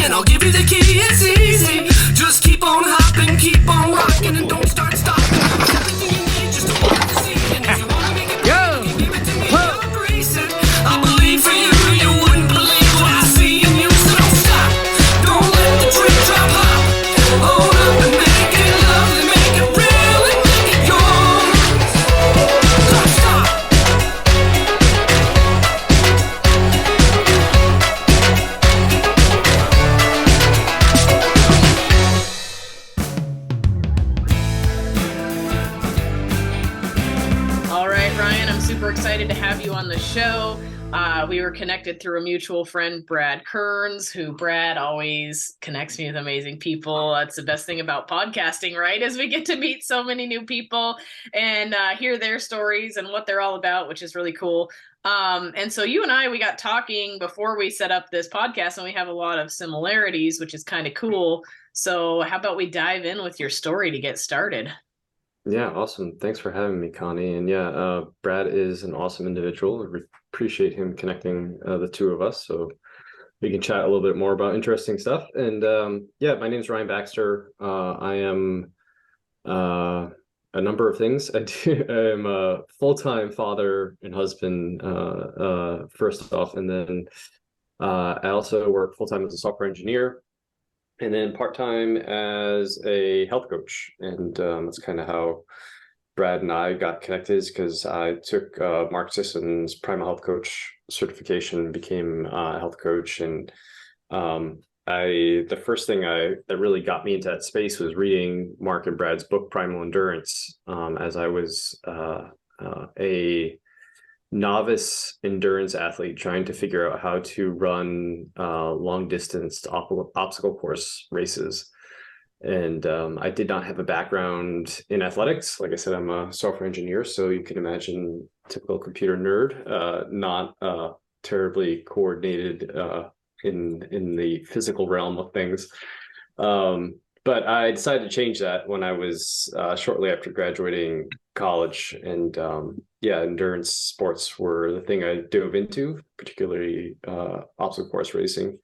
and I'll give you the key. It's easy. Just keep on hopping, keep on rocking, and don't start stopping. It's everything you need just to walk the scene. And if you wanna make it better, you give it to me, I'll grease it. I believe for you, you wouldn't believe what I see in you. So don't stop, don't let the dream drop hop. Hold up and make it lovely, make it real, and make it yours. Don't stop. All right, Ryan, I'm super excited to have you on the show. We were connected through a mutual friend, Brad Kearns, who Brad always connects me with amazing people. That's the best thing about podcasting, right? As we get to meet so many new people and hear their stories and what they're all about, which is really cool. And so you and I, we got talking before we set up this podcast, and we have a lot of similarities, which is kind of cool. So how about we dive in with your story to get started? Yeah, awesome. Thanks for having me, Connie. And yeah, Brad is an awesome individual. Appreciate him connecting the two of us, so we can chat a little bit more about interesting stuff. And yeah, my name is Ryan Baxter. I am a number of things. I am a full-time father and husband, first off, and then I also work full-time as a software engineer, and then part-time as a health coach. And that's kind of how Brad and I got connected, is because I took Mark Sisson's Primal Health Coach certification, became a health coach. And the first thing that really got me into that space was reading Mark and Brad's book, Primal Endurance, as I was a novice endurance athlete trying to figure out how to run long distance obstacle course races. And I did not have a background in athletics. Like I said, I'm a software engineer, so you can imagine typical computer nerd, not terribly coordinated in the physical realm of things. But I decided to change that when I was shortly after graduating college. And yeah, endurance sports were the thing I dove into, particularly obstacle course racing.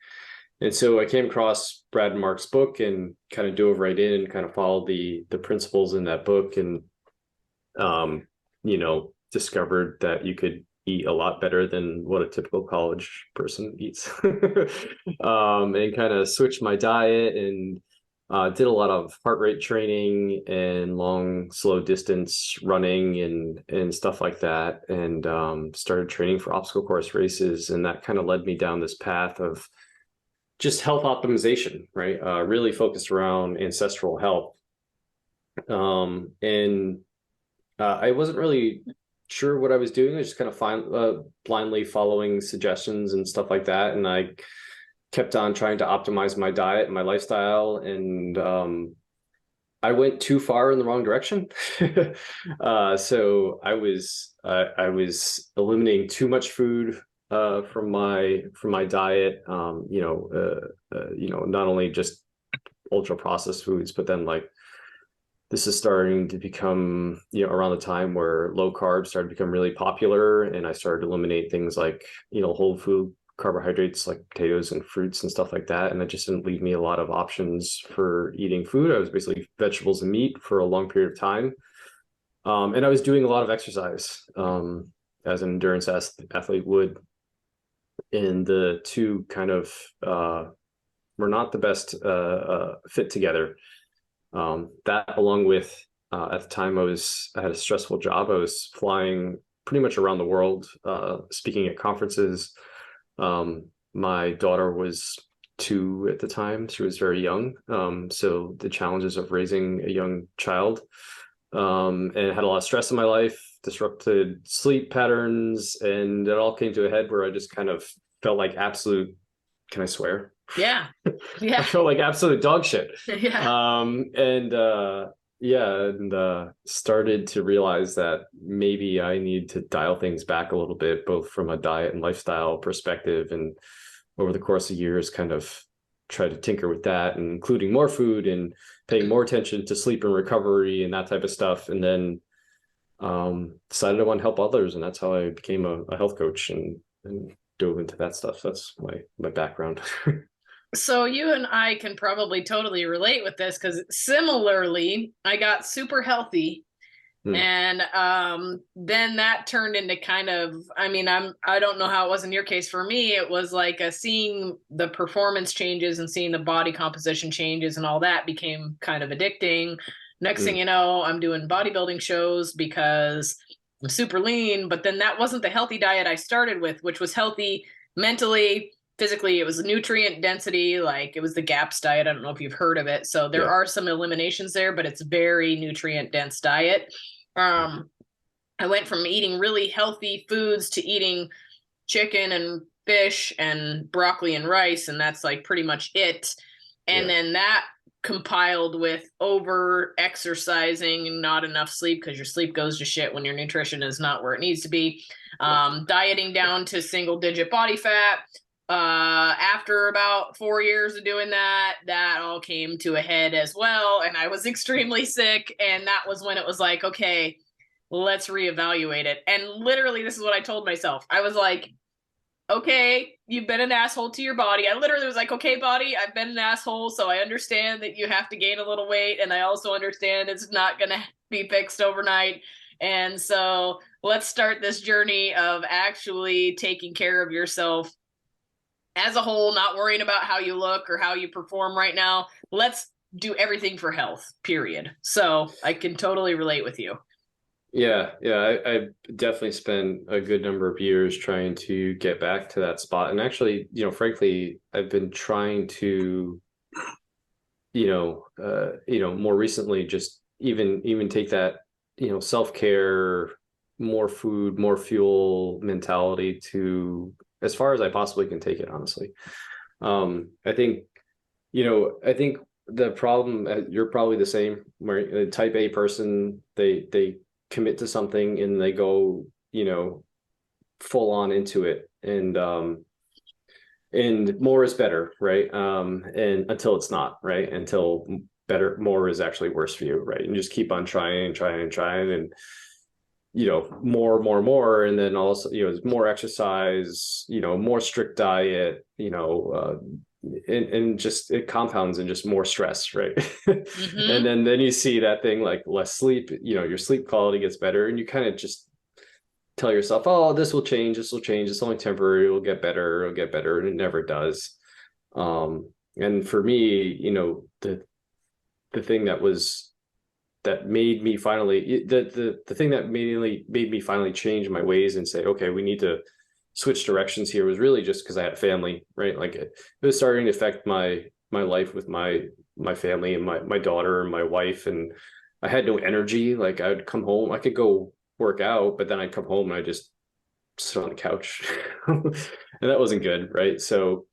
And so I came across Brad and Mark's book and kind of dove right in and kind of followed the principles in that book, and discovered that you could eat a lot better than what a typical college person eats. And kind of switched my diet and did a lot of heart rate training and long, slow distance running and stuff like that, and started training for obstacle course races. And that kind of led me down this path of just health optimization, right? Really focused around ancestral health. And I wasn't really sure what I was doing. I was just kind of blindly following suggestions and stuff like that. And I kept on trying to optimize my diet and my lifestyle. And I went too far in the wrong direction. So I was eliminating too much food from my diet, not only just ultra processed foods, but then like this is starting to become, around the time where low carb started to become really popular, and I started to eliminate things like, whole food carbohydrates like potatoes and fruits and stuff like that. And that just didn't leave me a lot of options for eating food. I was basically vegetables and meat for a long period of time. And I was doing a lot of exercise, as an endurance athlete would. And the two kind of were not the best fit together. That along with at the time I had a stressful job. I was flying pretty much around the world, speaking at conferences. My daughter was 2 at the time. She was very young. So the challenges of raising a young child, and had a lot of stress in my life, disrupted sleep patterns, and it all came to a head where I just kind of felt like absolute, can I swear? Yeah. I felt like absolute dog shit. Yeah. And started to realize that maybe I need to dial things back a little bit, both from a diet and lifestyle perspective. And over the course of years, kind of try to tinker with that, and including more food and paying more attention to sleep and recovery and that type of stuff. And then decided I want to help others. And that's how I became a health coach and dove into that stuff. So that's my background. So you and I can probably totally relate with this because similarly, I got super healthy. Hmm. And then that turned into kind of, I mean, I don't know how it was in your case. For me, it was like seeing the performance changes and seeing the body composition changes and all that became kind of addicting. Next thing Hmm. you know, I'm doing bodybuilding shows because I'm super lean, but then that wasn't the healthy diet I started with, which was healthy mentally, physically. It was nutrient density, like it was the GAPS diet. I don't know if you've heard of it. So there Yeah. are some eliminations there, but it's very nutrient dense diet. um, I went from eating really healthy foods to eating chicken and fish and broccoli and rice, and that's like pretty much it. And Yeah. then that compiled with over exercising and not enough sleep because your sleep goes to shit when your nutrition is not where it needs to be. Yeah. Dieting down to single digit body fat. After about 4 years of doing that, that all came to a head as well. And I was extremely sick. And that was when it was like, okay, let's reevaluate it. And literally, this is what I told myself. I was like, okay, you've been an asshole to your body. I literally was like, okay, body, I've been an asshole. So I understand that you have to gain a little weight. And I also understand it's not going to be fixed overnight. And so let's start this journey of actually taking care of yourself as a whole, not worrying about how you look or how you perform right now. Let's do everything for health, period. So I can totally relate with you. Yeah, yeah, I definitely spent a good number of years trying to get back to that spot. And actually, frankly, I've been trying to, more recently, just even take that, self-care, more food, more fuel mentality to as far as I possibly can take it, honestly. I think, I think the problem, you're probably the same, where a type A person, they commit to something and they go, full on into it. And more is better, right? And until it's not, right? Until more is actually worse for you, right? And just keep on trying and trying and trying and more, and then also, more exercise, more strict diet, and just it compounds and just more stress, right? And Mm-hmm. then you see that thing like less sleep, your sleep quality gets better, and you kind of just tell yourself, oh, this will change, it's only temporary, it'll get better, and it never does. And for me, the thing that made me finally the thing that made me finally change my ways and say, okay, we need to switch directions here, was really just because I had a family, right? Like it was starting to affect my life with my family and my daughter and my wife, and I had no energy. Like I would come home, I could go work out, but then I'd come home and I just sit on the couch, and that wasn't good, right? So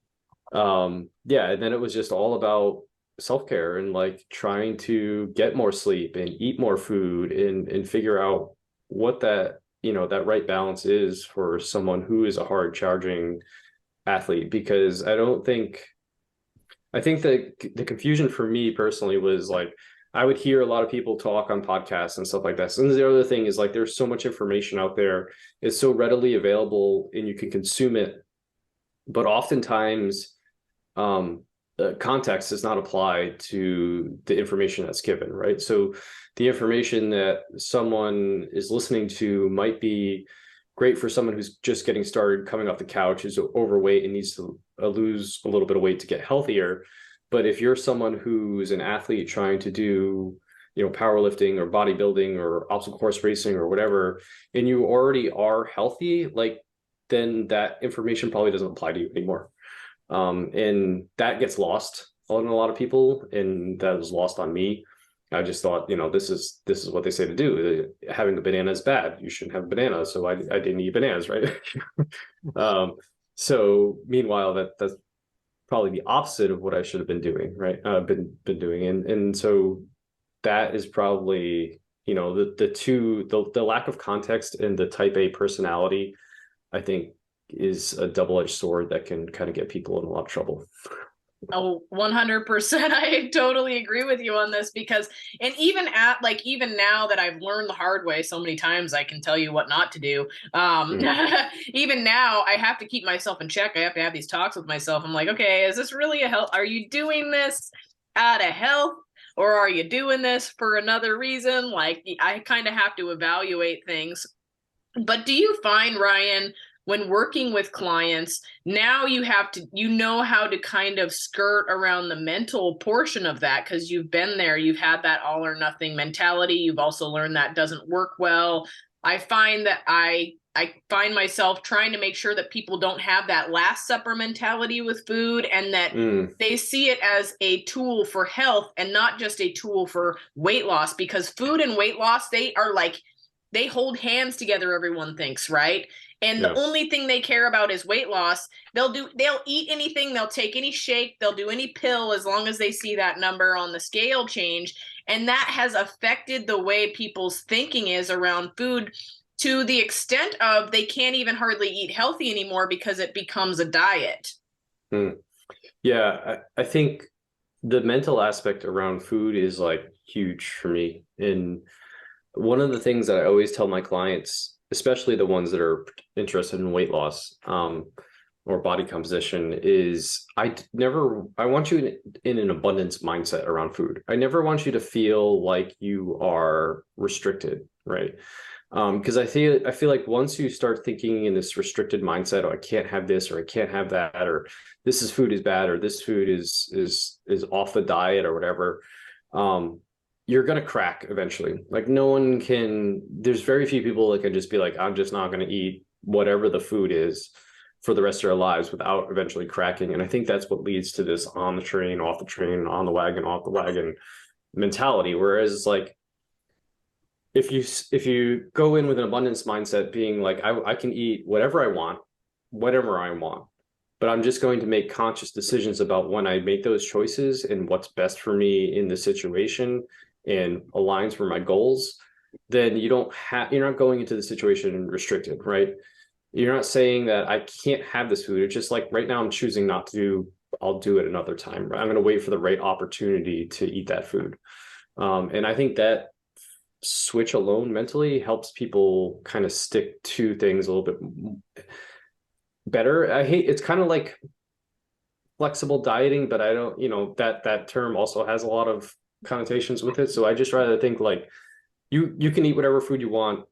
yeah, and then it was just all about self-care and like trying to get more sleep and eat more food and figure out what that right balance is for someone who is a hard charging athlete. Because I think that the confusion for me personally was like, I would hear a lot of people talk on podcasts and stuff like that. And the other thing is like, there's so much information out there. It's so readily available and you can consume it. But oftentimes, context does not apply to the information that's given, right? So the information that someone is listening to might be great for someone who's just getting started, coming off the couch, who's overweight and needs to lose a little bit of weight to get healthier. But if you're someone who's an athlete trying to do, powerlifting or bodybuilding or obstacle course racing or whatever, and you already are healthy, like then that information probably doesn't apply to you anymore. And that gets lost on a lot of people, and that was lost on me. I just thought, this is what they say to do. Having a banana is bad. You shouldn't have a banana. So I didn't eat bananas, right? So meanwhile, that's probably the opposite of what I should have been doing, right? Been doing, and so that is probably, the lack of context and the type A personality, I think, is a double-edged sword that can kind of get people in a lot of trouble. Oh, 100%. I totally agree with you on this because, and even now that I've learned the hard way so many times, I can tell you what not to do. Mm. Even now, I have to keep myself in check. I have to have these talks with myself. I'm like, okay, is this really a health? Are you doing this out of health? Or are you doing this for another reason? Like, I kind of have to evaluate things. But do you find, Ryan, when working with clients, now you know how to kind of skirt around the mental portion of that because you've been there, you've had that all or nothing mentality. You've also learned that doesn't work well. I find that I find myself trying to make sure that people don't have that last supper mentality with food and that they see it as a tool for health and not just a tool for weight loss because food and weight loss, they hold hands together, everyone thinks, right? And the only thing they care about is weight loss. They'll eat anything, they'll take any shake, they'll do any pill as long as they see that number on the scale change. And that has affected the way people's thinking is around food to the extent of they can't even hardly eat healthy anymore because it becomes a diet. Yeah, I think the mental aspect around food is like huge for me. And one of the things that I always tell my clients, especially the ones that are interested in weight loss or body composition, is I want you in an abundance mindset around food. I never want you to feel like you are restricted, right? Because I feel like once you start thinking in this restricted mindset, oh, I can't have this or I can't have that, or this food is bad, or this food is off the diet or whatever, you're going to crack eventually. Like there's very few people that can just be like, I'm just not going to eat whatever the food is for the rest of their lives without eventually cracking. And I think that's what leads to this on the train, off the train, on the wagon, off the wagon mentality. Whereas it's like, if you go in with an abundance mindset being like, I can eat whatever I want, but I'm just going to make conscious decisions about when I make those choices and what's best for me in the situation and aligns with my goals, then you're not going into the situation restricted, right? You're not saying that I can't have this food. It's just like right now I'm choosing not to, I'll do it another time. I'm going to wait for the right opportunity to eat that food. And I think that switch alone mentally helps people kind of stick to things a little bit better. It's kind of like flexible dieting, but I don't, that term also has a lot of connotations with it. So I just rather think like you can eat whatever food you want,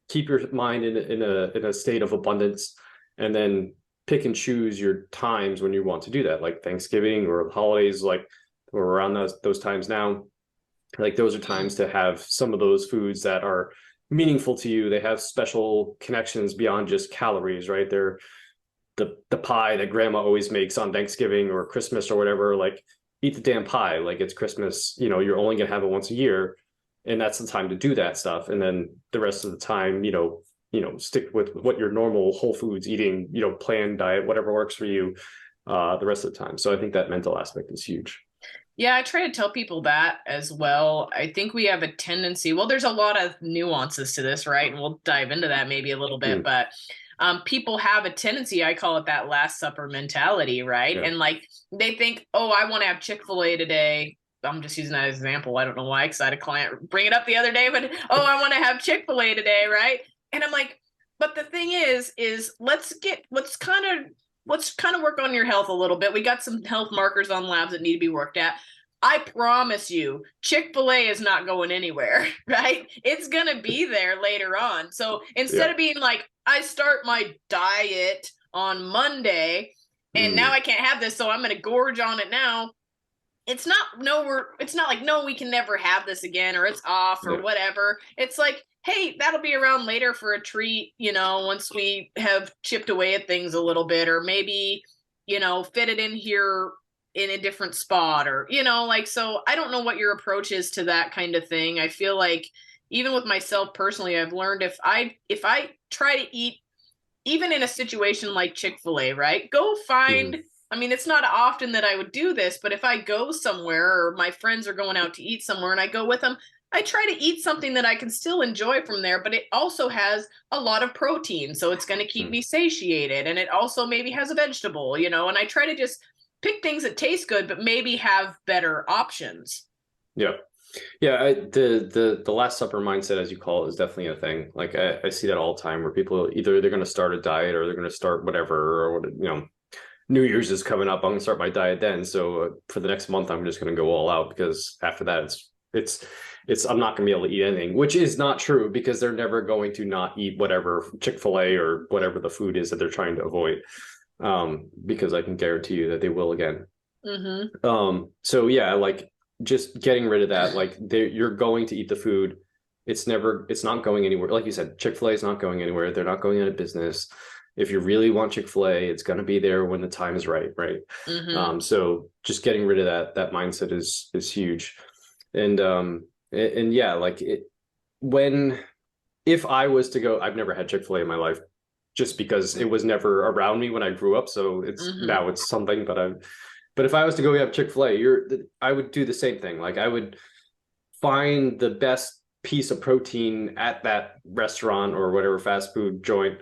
keep your mind in a state of abundance, and then pick and choose your times when you want to do that, like Thanksgiving or holidays, like we're around those times now. Like those are times to have some of those foods that are meaningful to you. They have special connections beyond just calories, right? They're the pie that grandma always makes on Thanksgiving or Christmas or whatever. Like, eat the damn pie. Like, it's Christmas, you're only gonna have it once a year, and that's the time to do that stuff. And then the rest of the time, stick with what your normal whole foods eating, plan diet, whatever works for you, the rest of the time. So I think that mental aspect is huge. Yeah, I try to tell people that as well. I think we have a tendency, well, there's a lot of nuances to this, right? And we'll dive into that maybe a little bit, but people have a tendency, I call it that Last Supper mentality, right? Yeah. And like, they think, oh, I want to have Chick-fil-A today. I'm just using that as an example. I don't know why, because I had a client bring it up the other day, but, oh, I want to have Chick-fil-A today, right? And I'm like, but the thing is let's kind of work on your health a little bit. We got some health markers on labs that need to be worked at. I promise you, Chick-fil-A is not going anywhere, right? It's going to be there later on. So instead of being like, I start my diet on Monday and now I can't have this, so I'm going to gorge on it now. It's not like, no, we can never have this again, or it's off or whatever. It's like, hey, that'll be around later for a treat, once we have chipped away at things a little bit, or maybe, fit it in here in a different spot, or, so I don't know what your approach is to that kind of thing. I feel like even with myself personally, I've learned if I try to eat, even in a situation like Chick-fil-A, right, go find, I mean, it's not often that I would do this, but if I go somewhere or my friends are going out to eat somewhere and I go with them, I try to eat something that I can still enjoy from there, but it also has a lot of protein. So it's going to keep me satiated. And it also maybe has a vegetable, and I try to just pick things that taste good, but maybe have better options. Yeah. Yeah, the Last Supper mindset, as you call it, is definitely a thing. Like I see that all the time, where people either they're going to start a diet or they're going to start whatever, or what, New Year's is coming up. I'm going to start my diet then. So for the next month, I'm just going to go all out, because after that, it's I'm not going to be able to eat anything, which is not true, because they're never going to not eat whatever Chick-fil-A or whatever the food is that they're trying to avoid, because I can guarantee you that they will again. So yeah, like just getting rid of that, like you're going to eat the food. It's not going anywhere. Like you said, Chick-fil-A is not going anywhere. They're not going out of business. If you really want Chick-fil-A, it's going to be there when the time is right. So just getting rid of that mindset is huge. And yeah, like if I was to go, I've never had Chick-fil-A in my life, just because it was never around me when I grew up. So now it's something, but if I was to go have Chick-fil-A, I would do the same thing. Like I would find the best piece of protein at that restaurant or whatever fast food joint,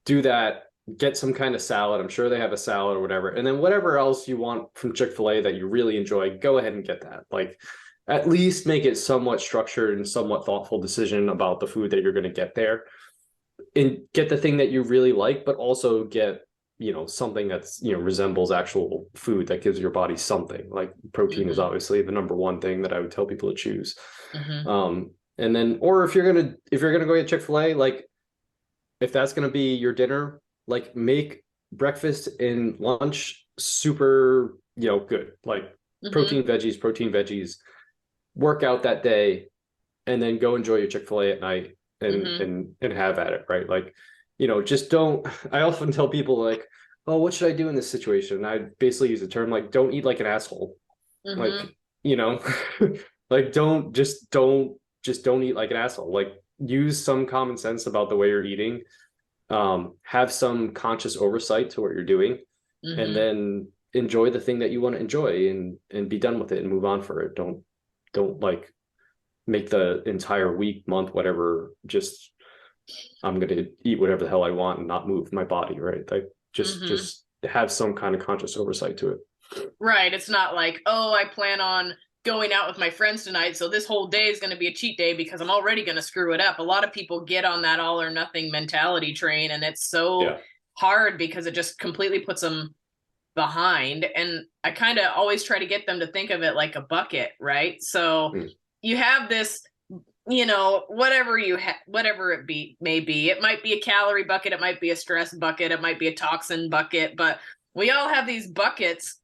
do that, get some kind of salad. I'm sure they have a salad or whatever. And then whatever else you want from Chick-fil-A that you really enjoy, go ahead and get that. Like at least make it somewhat structured and somewhat thoughtful decision about the food that you're going to get there, and get the thing that you really like, but also get, something that's, resembles actual food that gives your body something. Like protein is obviously the number one thing that I would tell people to choose. And then, or if you're going to go get Chick-fil-A, like if that's going to be your dinner, like make breakfast and lunch super, good, like protein veggies, work out that day, and then go enjoy your Chick-fil-A at night and have at it. Right. Like, just don't, I often tell people like, oh, what should I do in this situation? And I basically use the term like, don't eat like an asshole. Like, like don't eat like an asshole. Like use some common sense about the way you're eating, have some conscious oversight to what you're doing, and then enjoy the thing that you want to enjoy, and be done with it and move on for it. Don't like make the entire week, month, whatever, just I'm going to eat whatever the hell I want and not move my body. Right. Like just have some kind of conscious oversight to it. Right. It's not like, oh, I plan on going out with my friends tonight, so this whole day is going to be a cheat day because I'm already going to screw it up. A lot of people get on that all or nothing mentality train, and it's so hard because it just completely puts them behind. And I kind of always try to get them to think of it like a bucket, right? So you have this, whatever may be. It might be a calorie bucket, it might be a stress bucket, it might be a toxin bucket, but we all have these buckets,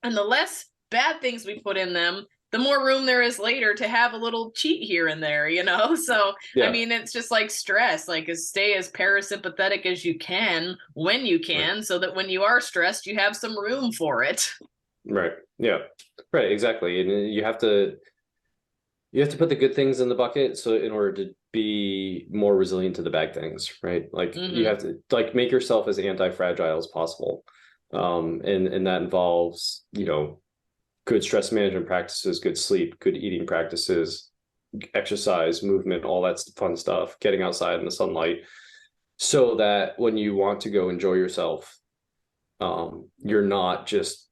and the less bad things we put in them, the more room there is later to have a little cheat here and there, So, I mean, it's just like stress, like stay as parasympathetic as you can when you can, so that when you are stressed, you have some room for it. Right. Yeah. Right. Exactly. And you have to put the good things in the bucket, so in order to be more resilient to the bad things, right? Like you have to like make yourself as anti-fragile as possible. And that involves, good stress management practices, good sleep, good eating practices, exercise, movement, all that fun stuff, getting outside in the sunlight, so that when you want to go enjoy yourself, you're not just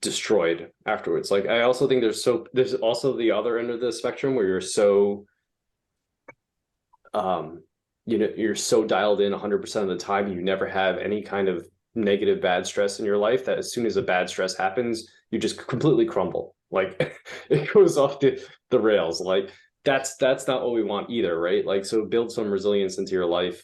destroyed afterwards. Like I also think there's also the other end of the spectrum where you're so you're so dialed in 100% of the time, you never have any kind of negative bad stress in your life, that as soon as a bad stress happens, you just completely crumble. Like it goes off the rails. Like that's not what we want either, right? Like, so build some resilience into your life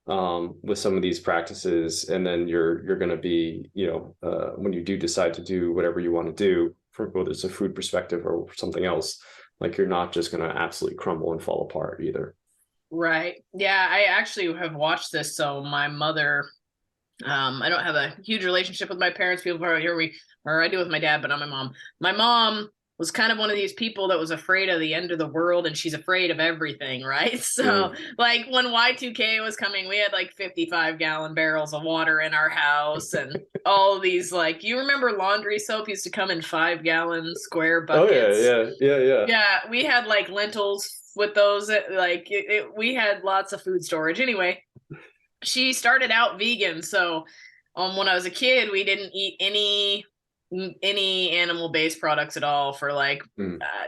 with some of these practices, and then you're going to be, when you do decide to do whatever you want to do, from whether it's a food perspective or something else, like you're not just going to absolutely crumble and fall apart either. Right. Yeah, I actually have watched this. So my mother, I don't have a huge relationship with my parents. People probably hear me, or I do with my dad, but not my mom. My mom was kind of one of these people that was afraid of the end of the world, and she's afraid of everything, right? So like when Y2K was coming, we had like 55-gallon barrels of water in our house, and all these, like, you remember laundry soap used to come in 5-gallon square buckets? Oh yeah. Yeah, we had like lentils with those, like we had lots of food storage. Anyway, she started out vegan, so when I was a kid, we didn't eat any any animal-based products at all for like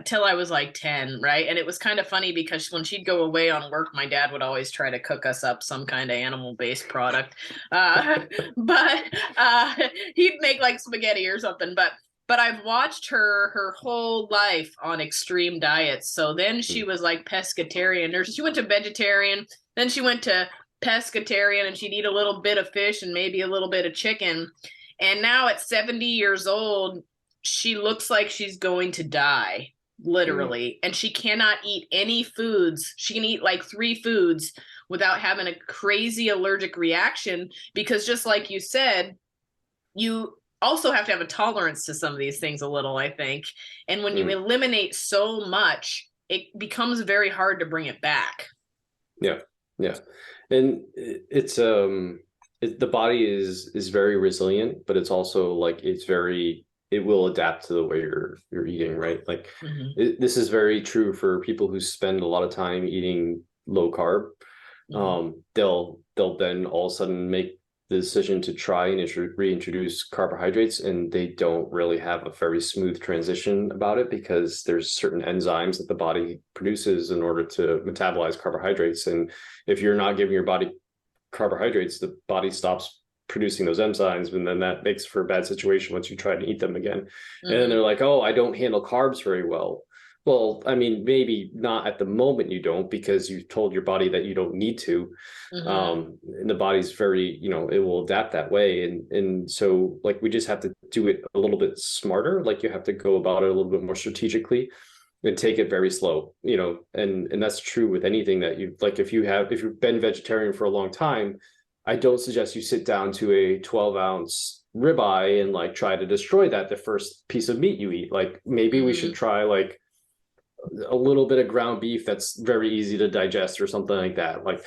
till I was like 10, right? And it was kind of funny because when she'd go away on work, my dad would always try to cook us up some kind of animal-based product. But he'd make like spaghetti or something. But I've watched her whole life on extreme diets. So then she was like pescatarian, or she went to vegetarian, then she went to pescatarian, and she'd eat a little bit of fish and maybe a little bit of chicken. And now at 70 years old, she looks like she's going to die, literally. And she cannot eat any foods. She can eat like 3 foods without having a crazy allergic reaction, because just like you said, you also have to have a tolerance to some of these things a little, I think. And when you eliminate so much, it becomes very hard to bring it back. Yeah. Yeah. And it's, the body is very resilient, but it's also like it will adapt to the way you're eating, right? Like this is very true for people who spend a lot of time eating low carb. They'll then all of a sudden make the decision to try and reintroduce carbohydrates, and they don't really have a very smooth transition about it, because there's certain enzymes that the body produces in order to metabolize carbohydrates. And if you're not giving your body carbohydrates, the body stops producing those enzymes, and then that makes for a bad situation once you try to eat them again. And then they're like, oh, I don't handle carbs very well. Well, I mean, maybe not at the moment you don't, because you told your body that you don't need to. And the body's very, it will adapt that way. And so like, we just have to do it a little bit smarter. Like you have to go about it a little bit more strategically and take it very slow, and that's true with anything that you like. If you've been vegetarian for a long time, I don't suggest you sit down to a 12-ounce ribeye and like try to destroy that the first piece of meat you eat. Like maybe we should try like a little bit of ground beef that's very easy to digest or something like that. Like,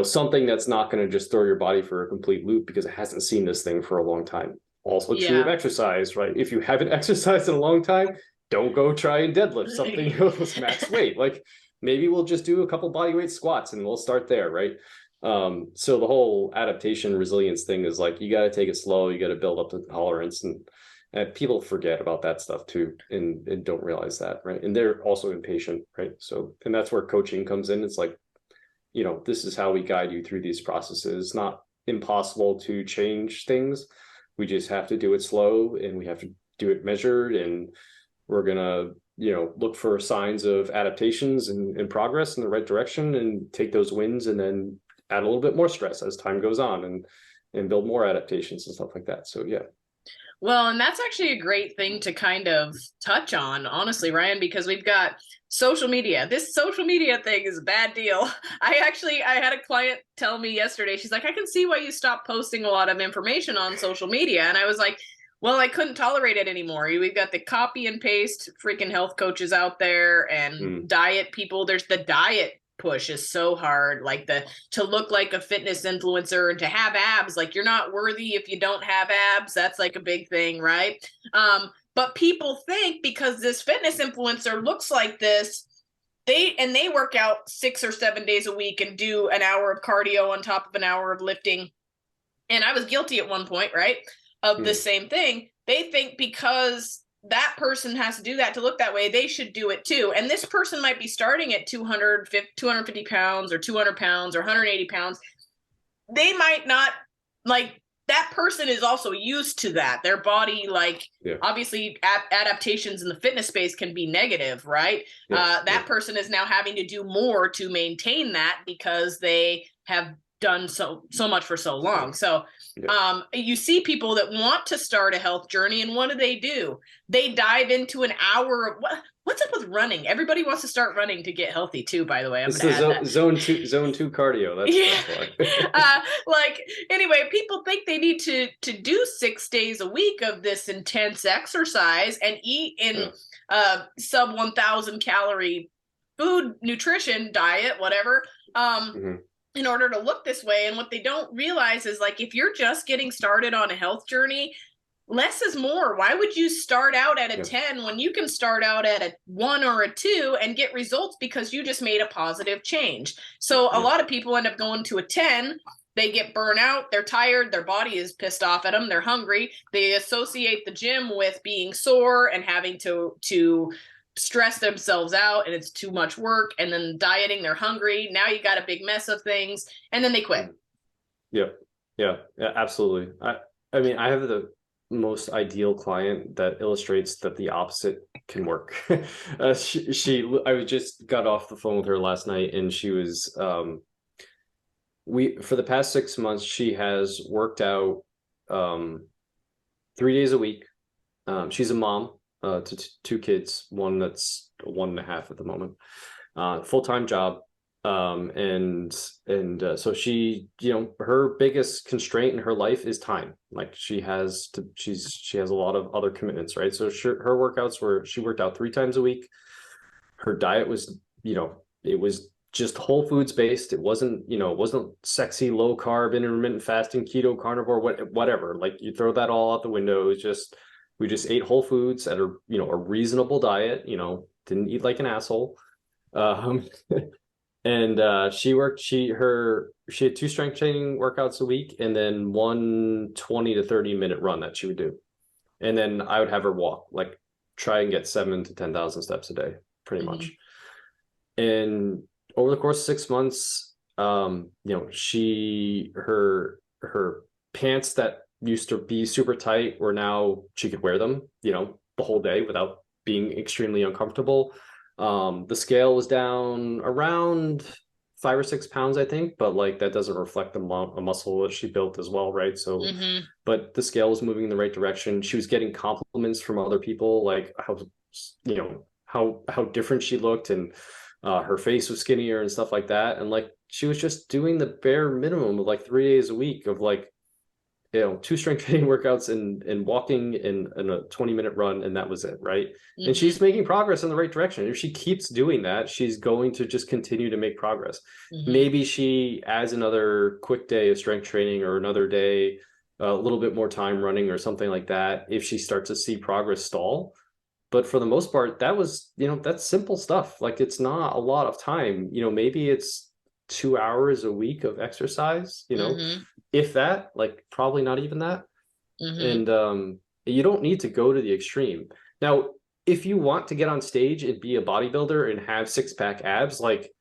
something that's not going to just throw your body for a complete loop because it hasn't seen this thing for a long time. Also true of exercise, right? If you haven't exercised in a long time, don't go try and deadlift something with max weight. Like maybe we'll just do a couple bodyweight squats and we'll start there, right? So the whole adaptation resilience thing is like, you got to take it slow. You got to build up the tolerance, and people forget about that stuff too, and don't realize that, right? And they're also impatient, right? So, and that's where coaching comes in. It's like, this is how we guide you through these processes. It's not impossible to change things. We just have to do it slow, and we have to do it measured, and we're gonna, look for signs of adaptations and progress in the right direction, and take those wins, and then add a little bit more stress as time goes on, and build more adaptations and stuff like that. So yeah. Well, and that's actually a great thing to kind of touch on, honestly, Ryan, because we've got social media. This social media thing is a bad deal. I had a client tell me yesterday, she's like, I can see why you stopped posting a lot of information on social media. And I was like, well, I couldn't tolerate it anymore. We've got the copy and paste freaking health coaches out there, and diet people. There's the diet push is so hard, like to look like a fitness influencer and to have abs. Like you're not worthy if you don't have abs. That's like a big thing, right? But people think because this fitness influencer looks like this, they work out 6 or 7 days a week and do an hour of cardio on top of an hour of lifting. And I was guilty at one point, right, of the same thing. They think because that person has to do that to look that way, they should do it too. And this person might be starting at 250 pounds or 200 pounds or 180 pounds. They might not, like, that person is also used to that. Their body, obviously adaptations in the fitness space can be negative, right? That person is now having to do more to maintain that because they have done so much for so long. So you see people that want to start a health journey, and what do? They dive into an hour of what's up with running? Everybody wants to start running to get healthy too, by the way. It's the zone two cardio. That's why. Anyway, people think they need to do 6 days a week of this intense exercise and eat in sub 1,000 calorie food, nutrition, diet, whatever. In order to look this way. And what they don't realize is, like, if you're just getting started on a health journey, less is more. Why would you start out at a 10 when you can start out at a 1 or a 2 and get results because you just made a positive change? So a lot of people end up going to a 10. they get burnt out, they're tired, their body is pissed off at them, they're hungry. They associate the gym with being sore and having to stress themselves out, and it's too much work. And then dieting, they're hungry. Now you got a big mess of things, and then they quit. Yeah, absolutely. I mean, I have the most ideal client that illustrates that the opposite can work. I just got off the phone with her last night, and she was, for the past 6 months, she has worked out 3 days a week. She's a mom to two kids, one that's 1.5 at the moment, full-time job. So she, her biggest constraint in her life is time. Like she has a lot of other commitments, right? So her workouts she worked out 3 times a week. Her diet was, it was just whole foods based. It wasn't sexy, low carb, intermittent fasting, keto, carnivore, whatever. Like you throw that all out the window. It was we just ate whole foods at a reasonable diet, didn't eat like an asshole. And she had 2 strength training workouts a week, and then one 20 to 30 minute run that she would do. And then I would have her walk, like try and get 7,000 to 10,000 steps a day, pretty much. And over the course of 6 months, her pants that used to be super tight were now, she could wear them, the whole day without being extremely uncomfortable. The scale was down around 5 or 6 pounds, I think, but like that doesn't reflect the muscle that she built as well, right? So, but the scale was moving in the right direction. She was getting compliments from other people, like how different she looked, and her face was skinnier and stuff like that. And like she was just doing the bare minimum of like 3 days a week of like 2 strength training workouts and walking in a 20-minute run, and that was it, right? And she's making progress in the right direction. If she keeps doing that, she's going to just continue to make progress. Maybe she adds another quick day of strength training, or another day, a little bit more time running or something like that, if she starts to see progress stall. But for the most part, that was, that's simple stuff. Like it's not a lot of time. Maybe it's 2 hours a week of exercise, if that, like probably not even that. And you don't need to go to the extreme. Now, if you want to get on stage and be a bodybuilder and have 6-pack abs, like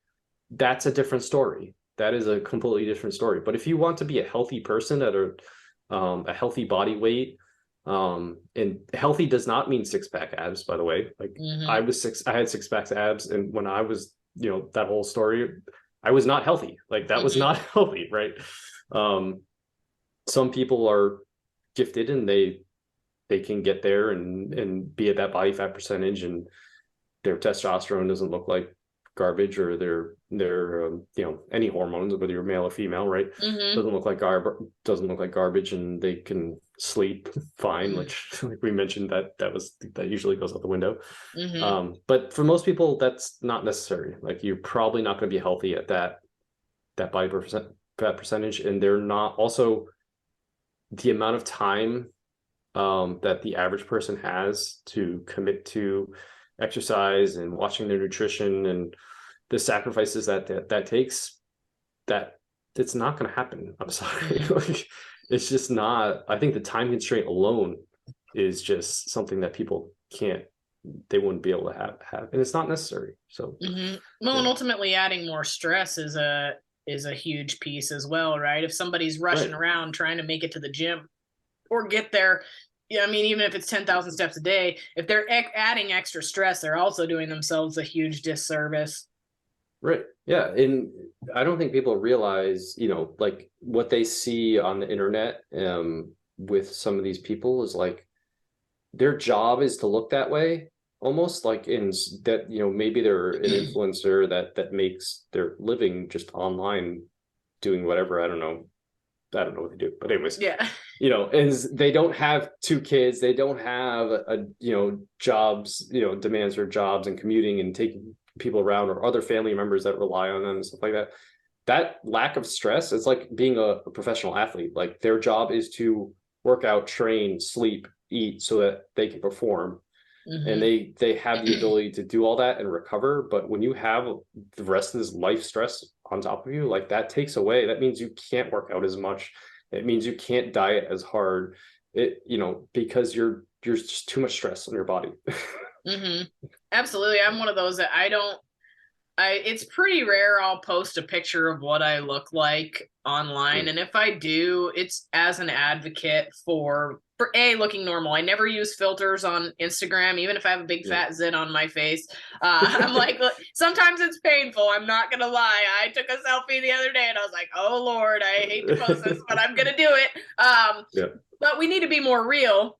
that's a different story. That is a completely different story. But if you want to be a healthy person at a healthy body weight, and healthy does not mean 6-pack abs, by the way. Like I had 6-pack abs, and when I was, that whole story, I was not healthy. Like that was not healthy, right? Some people are gifted and they can get there and be at that body fat percentage, and their testosterone doesn't look like garbage, or their any hormones, whether you're male or female, right? Doesn't look like garbage, and they can sleep fine, which like we mentioned, that usually goes out the window. But for most people, that's not necessary. Like you're probably not going to be healthy at that body fat percentage, and they're not, also the amount of time that the average person has to commit to exercise and watching their nutrition and the sacrifices that takes, that it's not going to happen. I'm sorry. Like, it's just not. I think the time constraint alone is just something that people they wouldn't be able to have, and it's not necessary. So and ultimately adding more stress is a huge piece as well, right? If somebody's rushing around trying to make it to the gym or get there, I mean, even if it's 10,000 steps a day, if they're adding extra stress, they're also doing themselves a huge disservice. Right. Yeah. And I don't think people realize, like what they see on the internet with some of these people is like their job is to look that way, almost like in that, maybe they're an influencer that makes their living just online doing whatever. I don't know what they do, but anyways, is they don't have 2 kids. They don't have jobs, demands for jobs and commuting and taking people around, or other family members that rely on them and stuff like that. That lack of stress, it's like being a professional athlete. Like their job is to work out, train, sleep, eat so that they can perform. And they have the ability to do all that and recover. But when you have the rest of this life stress on top of you, like that takes away. That means you can't work out as much. It means you can't diet as hard. Because you're just too much stress on your body. Absolutely. I'm one of those that it's pretty rare I'll post a picture of what I look like online. And if I do, it's as an advocate for looking normal. I never use filters on Instagram, even if I have a big fat zit on my face. I'm like, sometimes it's painful. I'm not going to lie. I took a selfie the other day and I was like, oh Lord, I hate to post this, but I'm going to do it. But we need to be more real.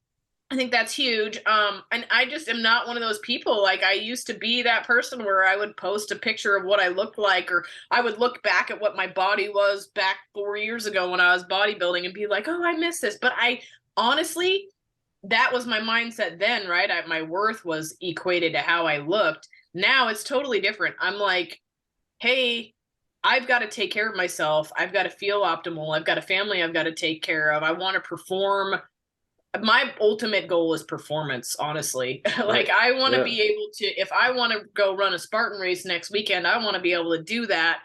I think that's huge. And I just am not one of those people. Like, I used to be that person where I would post a picture of what I looked like, or I would look back at what my body was back 4 years ago when I was bodybuilding and be like, oh, I miss this. But honestly, that was my mindset then, right? My worth was equated to how I looked. Now it's totally different. I'm like, hey, I've got to take care of myself. I've got to feel optimal. I've got a family I've got to take care of. I want to perform. My ultimate goal is performance, honestly. Like, I want to be able to, if I want to go run a Spartan race next weekend, I want to be able to do that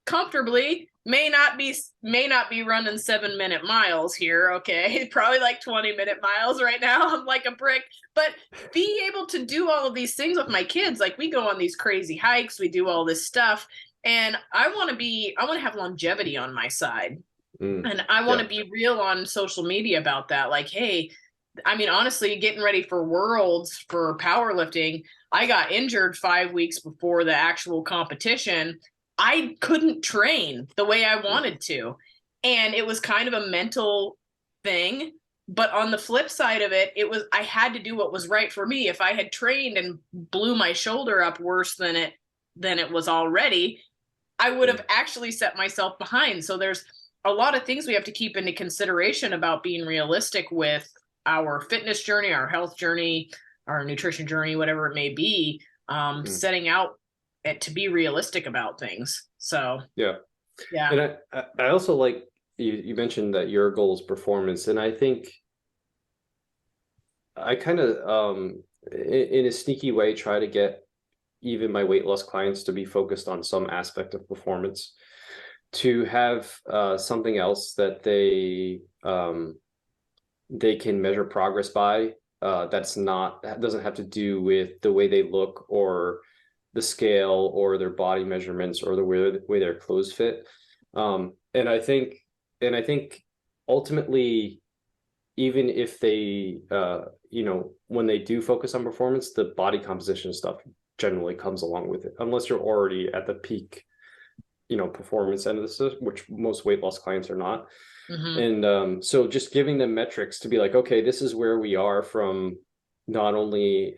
comfortably. May not be running 7-minute miles here. Okay. Probably like 20-minute miles right now. I'm like a brick, but be able to do all of these things with my kids. Like, we go on these crazy hikes, we do all this stuff. And I want to have longevity on my side. And I want to be real on social media about that. Like, hey, I mean, honestly, getting ready for Worlds for powerlifting, I got injured 5 weeks before the actual competition. I couldn't train the way I wanted to. And it was kind of a mental thing. But on the flip side of it, I had to do what was right for me. If I had trained and blew my shoulder up worse than it was already, I would have actually set myself behind. So there's a lot of things we have to keep into consideration about being realistic with our fitness journey, our health journey, our nutrition journey, whatever it may be, setting out to be realistic about things. So, yeah. And I also like you mentioned that your goal is performance. And I think I kind of, in a sneaky way, try to get even my weight loss clients to be focused on some aspect of performance, to have something else that they can measure progress by, that doesn't have to do with the way they look or the scale or their body measurements or the way their clothes fit. And I think ultimately, even if they when they do focus on performance, the body composition stuff generally comes along with it, unless you're already at the peak performance end of this, which most weight loss clients are not. And so just giving them metrics to be like, okay, this is where we are from not only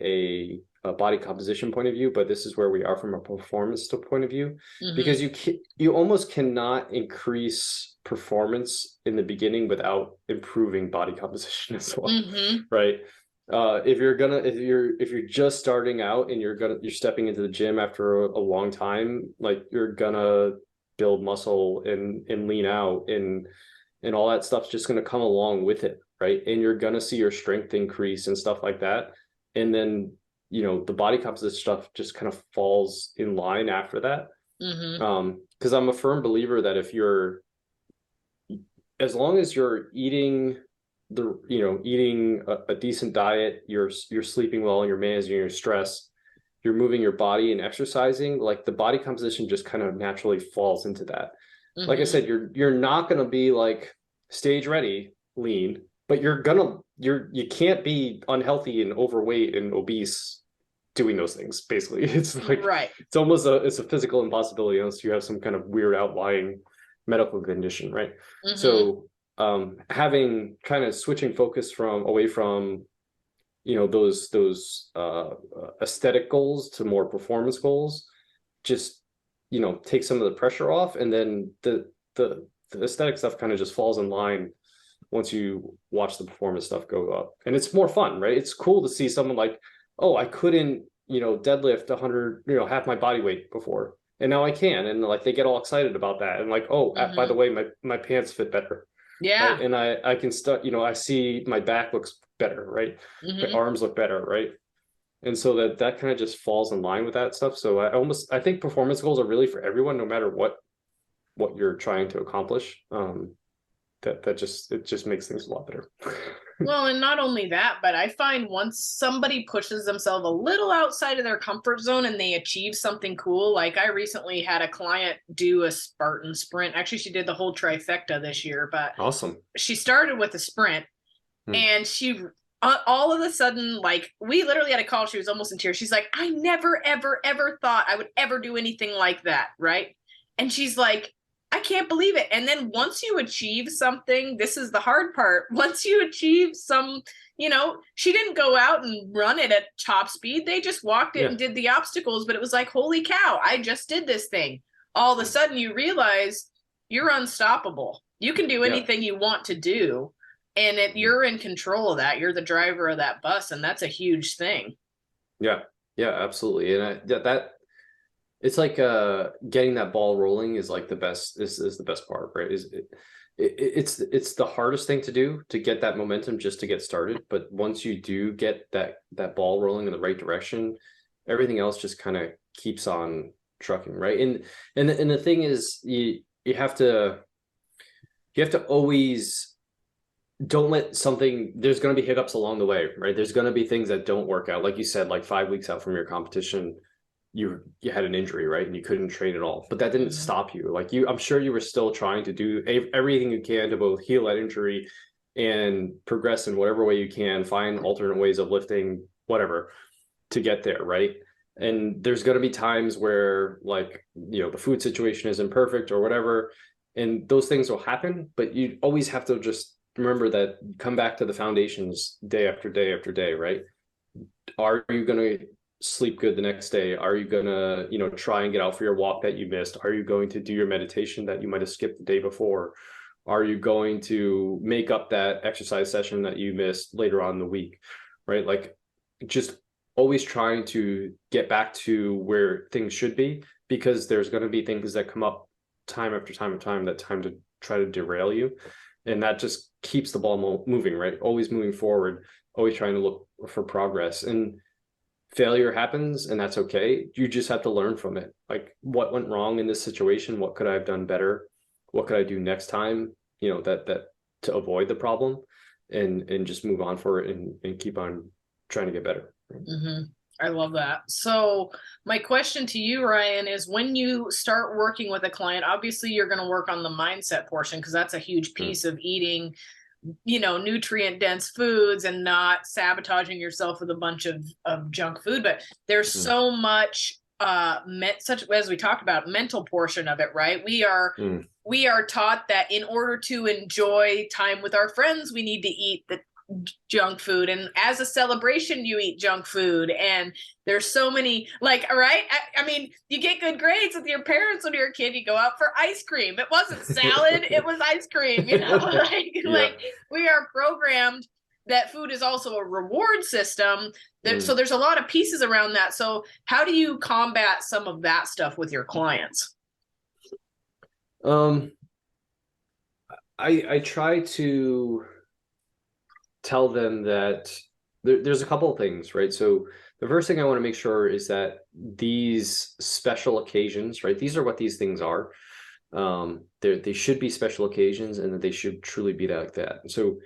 a body composition point of view, but this is where we are from a performance point of view. Because you almost cannot increase performance in the beginning without improving body composition as well. Right. If you're just starting out and you're stepping into the gym after a long time, like, you're gonna build muscle and lean out and all that stuff's just gonna come along with it, right? And you're gonna see your strength increase and stuff like that. And then the body composition stuff just kind of falls in line after that. Because I'm a firm believer that as long as you're eating a decent diet, you're sleeping well, and you're managing your stress, you're moving your body and exercising, like, the body composition just kind of naturally falls into that. Like I said, you're not going to be like stage ready lean, but you can't be unhealthy and overweight and obese doing those things. Basically, it's like, it's almost it's a physical impossibility unless you have some kind of weird outlying medical condition, right? So having kind of switching focus away from those aesthetic goals to more performance goals, just take some of the pressure off, and then the aesthetic stuff kind of just falls in line once you watch the performance stuff go up. And it's more fun, right? It's cool to see someone like, oh, I couldn't deadlift 100 half my body weight before, and now I can, and like, they get all excited about that, and like, oh, by the way, my pants fit better. Right? And I can start, I see my back looks better, right? My arms look better, right? And so that kind of just falls in line with that stuff. So I think performance goals are really for everyone, no matter what what you're trying to accomplish, it just makes things a lot better. Well, and not only that, but I find once somebody pushes themselves a little outside of their comfort zone and they achieve something cool, like I recently had a client do a Spartan sprint. Actually, she did the whole trifecta this year, but Awesome. she started with a sprint and she all of a sudden, like, we literally had a call. She was almost in tears. She's like, I never, ever, ever thought I would ever do anything like that. Right. And she's like, I can't believe it. And then once you achieve something, this is the hard part. Once you achieve some, she didn't go out and run it at top speed. They just walked it and did the obstacles. But it was like, holy cow, I just did this thing. All of a sudden you realize you're unstoppable. You can do anything you want to do. And you're in control of that. You're the driver of that bus. And that's a huge thing. Yeah, absolutely. And that it's like getting that ball rolling is like the best is the best part, right? It's the hardest thing to do, to get that momentum just to get started. But once you do get that ball rolling in the right direction, everything else just kind of keeps on trucking, right? And the thing is, you have to always, don't let something, there's going to be hiccups along the way, right? There's going to be things that don't work out. Like you said, like 5 weeks out from your competition, you had an injury, right? And you couldn't train at all, but that didn't stop you. Like I'm sure you were still trying to do everything you can to both heal that injury and progress in whatever way you can, find alternate ways of lifting, whatever, to get there, right? And there's going to be times where, like, the food situation isn't perfect or whatever, and those things will happen, but you always have to just remember that, come back to the foundations day after day after day, right? Are you going to sleep good the next day? Are you going to, try and get out for your walk that you missed? Are you going to do your meditation that you might have skipped the day before? Are you going to make up that exercise session that you missed later on in the week, right? Like, just always trying to get back to where things should be, because there's going to be things that come up time after time after time, that time to try to derail you. And that just keeps the ball moving, right? Always moving forward, always trying to look for progress. And failure happens, and that's okay. You just have to learn from it. Like, what went wrong in this situation? What could I have done better? What could I do next time? That to avoid the problem, and just move on for it, and keep on trying to get better. Mm-hmm. I love that. So my question to you, Ryan, is when you start working with a client, obviously you're going to work on the mindset portion, because that's a huge piece of eating, nutrient dense foods and not sabotaging yourself with a bunch of junk food. But there's so much, such as we talked about, mental portion of it, right? We are taught that in order to enjoy time with our friends, we need to eat the junk food, and as a celebration you eat junk food, and there's so many, like, right? I mean, you get good grades with your parents when you're a kid, you go out for ice cream. It wasn't salad, it was ice cream, like we are programmed that food is also a reward system, so there's a lot of pieces around that. So how do you combat some of that stuff with your clients? I try to tell them that there's a couple of things, right? So the first thing I want to make sure is that these special occasions, right? These are what these things are. They should be special occasions, and that they should truly be like that. So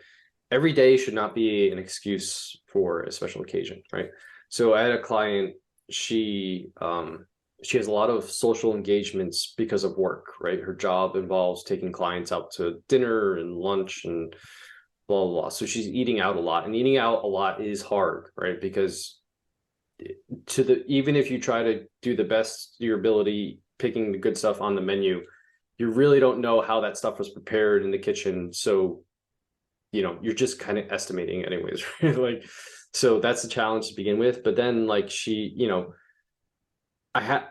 every day should not be an excuse for a special occasion, right? So I had a client, she has a lot of social engagements because of work, right? Her job involves taking clients out to dinner and lunch and blah, blah, blah. So she's eating out a lot, and eating out a lot is hard, right? Because even if you try to do the best of your ability, picking the good stuff on the menu, you really don't know how that stuff was prepared in the kitchen. So, you're just kind of estimating anyways, right? Like, so that's the challenge to begin with. But then, like, she, I had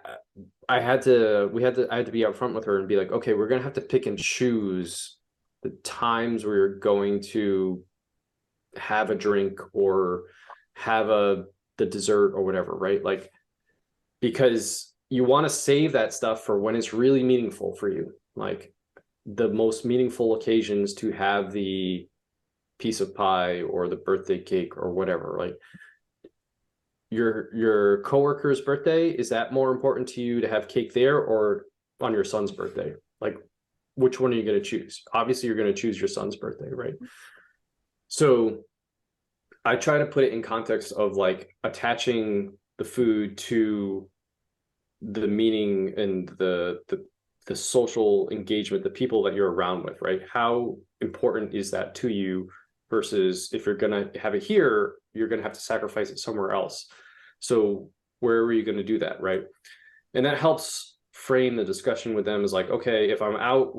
to be upfront with her and be like, okay, we're going to have to pick and choose the times we're going to have a drink or have the dessert or whatever, right? Like, because you want to save that stuff for when it's really meaningful for you, like the most meaningful occasions, to have the piece of pie or the birthday cake or whatever. Like, your coworker's birthday, is that more important to you to have cake there or on your son's birthday? Like, which one are you going to choose? Obviously, you're going to choose your son's birthday, right? So I try to put it in context of like attaching the food to the meaning and the social engagement, the people that you're around with, right? How important is that to you versus if you're going to have it here, you're going to have to sacrifice it somewhere else. So where are you going to do that, right? And that helps frame the discussion with them as like, okay, if I'm out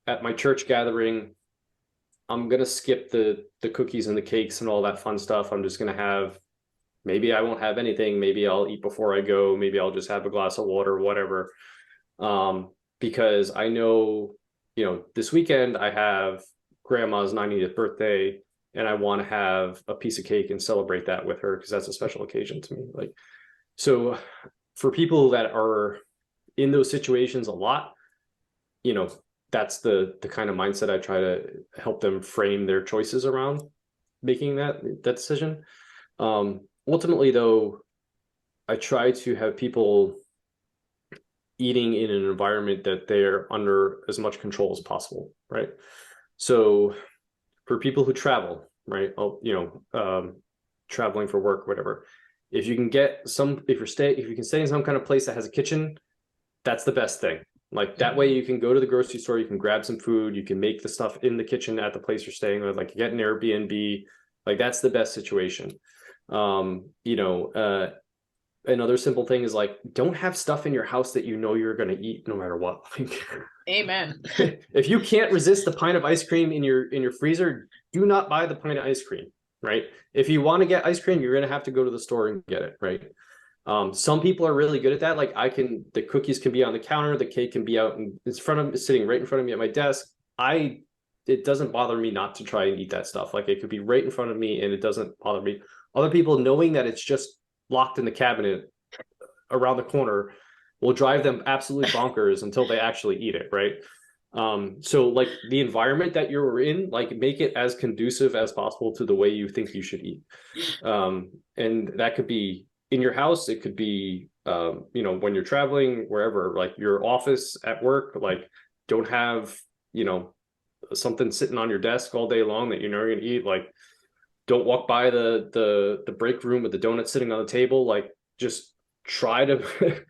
at my church gathering, I'm going to skip the cookies and the cakes and all that fun stuff. I'm just going to have, maybe I won't have anything. Maybe I'll eat before I go. Maybe I'll just have a glass of water, whatever. Because I know, this weekend I have grandma's 90th birthday and I want to have a piece of cake and celebrate that with her because that's a special occasion to me. Like, so for people that are in those situations a lot, that's the kind of mindset I try to help them frame their choices around making that decision. Ultimately, though, I try to have people eating in an environment that they're under as much control as possible, right? So for people who travel, right, traveling for work, whatever, if you can stay in some kind of place that has a kitchen, that's the best thing. Like that way you can go to the grocery store, you can grab some food, you can make the stuff in the kitchen at the place you're staying with, like you get an Airbnb, like that's the best situation. Another simple thing is like, don't have stuff in your house that you're going to eat no matter what. Amen. If you can't resist the pint of ice cream in your freezer, do not buy the pint of ice cream, right? If you want to get ice cream, you're going to have to go to the store and get it, right? Some people are really good at that. Like the cookies can be on the counter, the cake can be out sitting right in front of me at my desk. It doesn't bother me not to try and eat that stuff. Like it could be right in front of me and it doesn't bother me. Other people knowing that it's just locked in the cabinet around the corner will drive them absolutely bonkers until they actually eat it, right? So like the environment that you're in, like make it as conducive as possible to the way you think you should eat. And that could be in your house, it could be when you're traveling, wherever, like your office, at work, like don't have something sitting on your desk all day long that you're going to eat. Like don't walk by the break room with the donut sitting on the table. Like just try to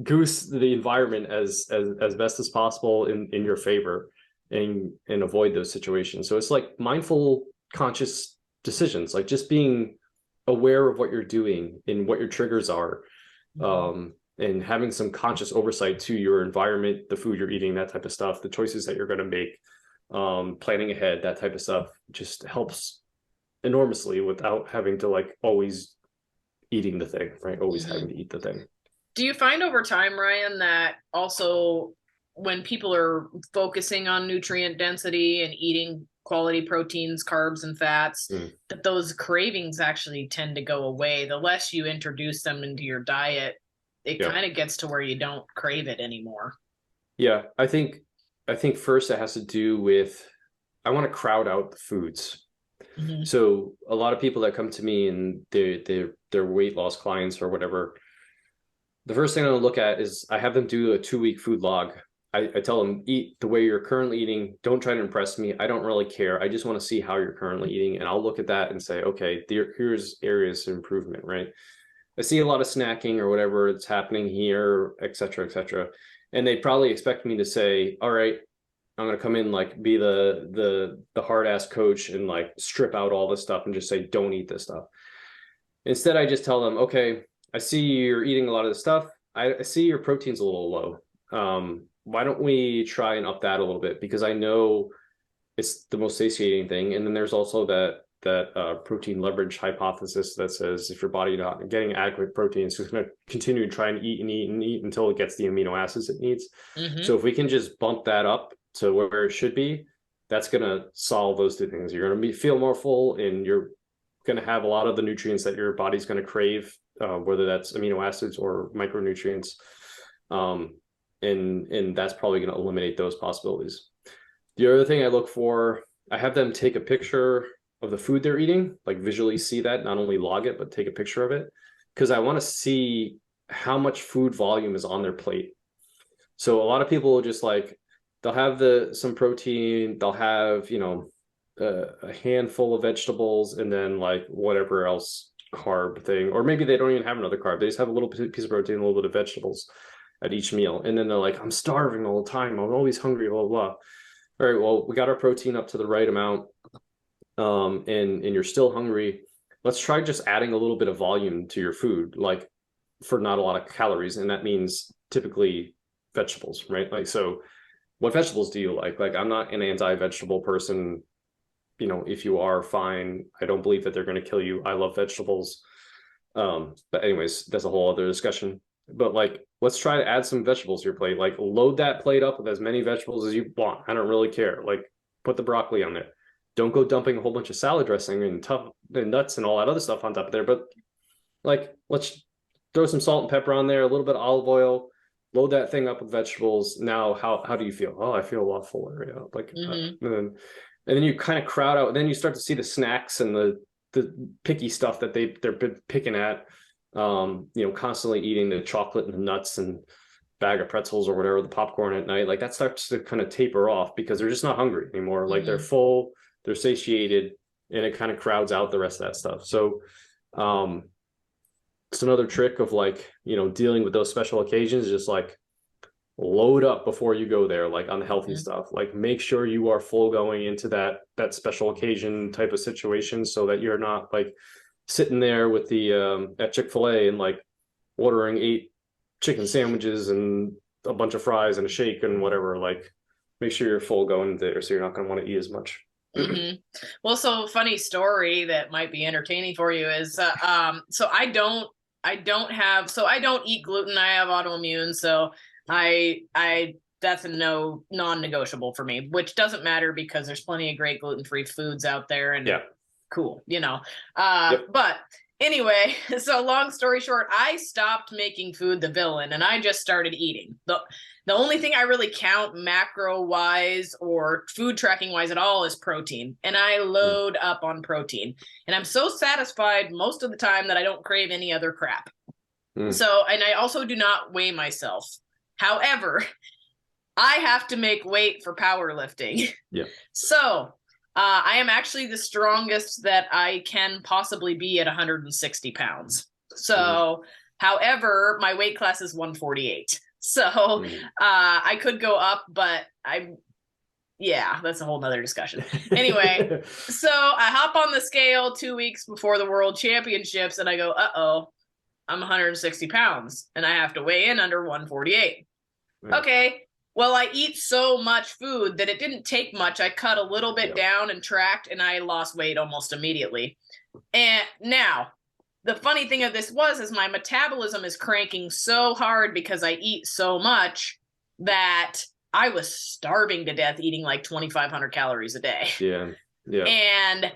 goose the environment as best as possible in your favor and avoid those situations. So it's like mindful, conscious decisions, like just being aware of what you're doing and what your triggers are, and having some conscious oversight to your environment, the food you're eating, that type of stuff, the choices that you're going to make, planning ahead, that type of stuff just helps enormously without having to like always eating the thing, right? Always having to eat the thing. Do you find over time, Ryan, that also when people are focusing on nutrient density and eating quality proteins, carbs, and fats, that those cravings actually tend to go away? The less you introduce them into your diet, it kind of gets to where you don't crave it anymore. Yeah, I think first it has to do with, I want to crowd out the foods. So a lot of people that come to me and they're weight loss clients or whatever, the first thing I look at is I have them do a 2-week food log. I tell them, eat the way you're currently eating. Don't try to impress me. I don't really care. I just want to see how you're currently eating. And I'll look at that and say, okay, here's areas of improvement, right? I see a lot of snacking or whatever that's happening here, et cetera, et cetera. And they probably expect me to say, all right, I'm going to come in, like be the hard ass coach and like strip out all this stuff and just say, don't eat this stuff. Instead, I just tell them, okay, I see you're eating a lot of this stuff. I see your protein's a little low. Why don't we try and up that a little bit? Because I know it's the most satiating thing. And then there's also that protein leverage hypothesis that says if your body not getting adequate protein, it's just going to continue to try and eat and eat and eat until it gets the amino acids it needs. So if we can just bump that up to where it should be, that's going to solve those two things. You're going to feel more full and you're going to have a lot of the nutrients that your body's going to crave, whether that's amino acids or micronutrients. And that's probably going to eliminate those possibilities. The other thing I look for, I have them take a picture of the food they're eating, like visually see that, not only log it, but take a picture of it. Because I want to see how much food volume is on their plate. So a lot of people will just like, they'll have some protein, they'll have, a handful of vegetables, and then like whatever else carb thing, or maybe they don't even have another carb. They just have a little piece of protein, a little bit of vegetables at each meal. And then they're like, I'm starving all the time. I'm always hungry, blah, blah, blah. All right, well, we got our protein up to the right amount. And you're still hungry. Let's try just adding a little bit of volume to your food, like for not a lot of calories. And that means typically vegetables, right? Like, so what vegetables do you like? Like, I'm not an anti-vegetable person. If you are, fine. I don't believe that they're going to kill you. I love vegetables. But anyways, that's a whole other discussion. But like, let's try to add some vegetables to your plate. Like, load that plate up with as many vegetables as you want. I don't really care. Like, put the broccoli on there. Don't go dumping a whole bunch of salad dressing and nuts and all that other stuff on top of there. But like, let's throw some salt and pepper on there, a little bit of olive oil, load that thing up with vegetables. Now, how do you feel? Oh, I feel a lot fuller. Yeah. Like, and then you kind of crowd out. And then you start to see the snacks and the picky stuff that they're picking at. Constantly eating the chocolate and the nuts and bag of pretzels or whatever, the popcorn at night. Like, that starts to kind of taper off because they're just not hungry anymore. Like, they're full, they're satiated, and it kind of crowds out the rest of that stuff. So it's another trick of like, dealing with those special occasions, just like load up before you go there, like on the healthy stuff. Like, make sure you are full going into that special occasion type of situation, so that you're not like sitting there with the at Chick-fil-A and like ordering 8 chicken sandwiches and a bunch of fries and a shake and whatever. Like, make sure you're full going there, so you're not going to want to eat as much. Well, so funny story that might be entertaining for you is so I don't eat gluten. I have autoimmune, so I that's a non-negotiable for me, which doesn't matter because there's plenty of great gluten-free foods out there, and cool, but anyway, so long story short, I stopped making food the villain and I just started eating. The only thing I really count macro wise or food tracking wise at all is protein, and I load up on protein, and I'm so satisfied most of the time that I don't crave any other crap. So, and I also do not weigh myself. However, I have to make weight for powerlifting. So I am actually the strongest that I can possibly be at 160 pounds. So, however, my weight class is 148. So I could go up, but that's a whole nother discussion. Anyway, so I hop on the scale 2 weeks before the World Championships and I go, I'm 160 pounds and I have to weigh in under 148. Okay. Well, I eat so much food that it didn't take much. I cut a little bit down and tracked, and I lost weight almost immediately. And now, the funny thing of this is my metabolism is cranking so hard because I eat so much that I was starving to death eating like 2,500 calories a day. Yeah. And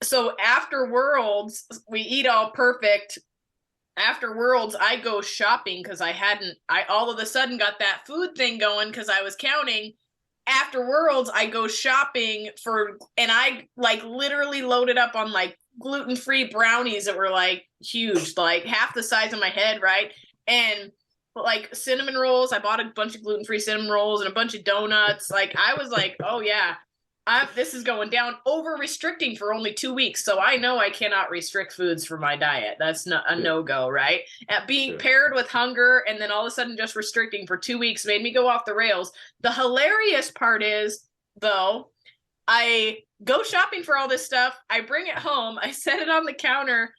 so after Worlds, we eat all perfect. After Worlds, I go shopping because I all of a sudden got that food thing going because I was counting. After Worlds, I go shopping and I like literally loaded up on like gluten-free brownies that were like huge, like half the size of my head, right? And like cinnamon rolls. I bought a bunch of gluten-free cinnamon rolls and a bunch of donuts. Like, I was like, oh yeah, this is going down. Over restricting for only 2 weeks, so I know I cannot restrict foods for my diet. That's not a no-go, right? At being paired with hunger and then all of a sudden just restricting for 2 weeks made me go off the rails. The hilarious part is, though, I go shopping for all this stuff. I bring it home. I set it on the counter.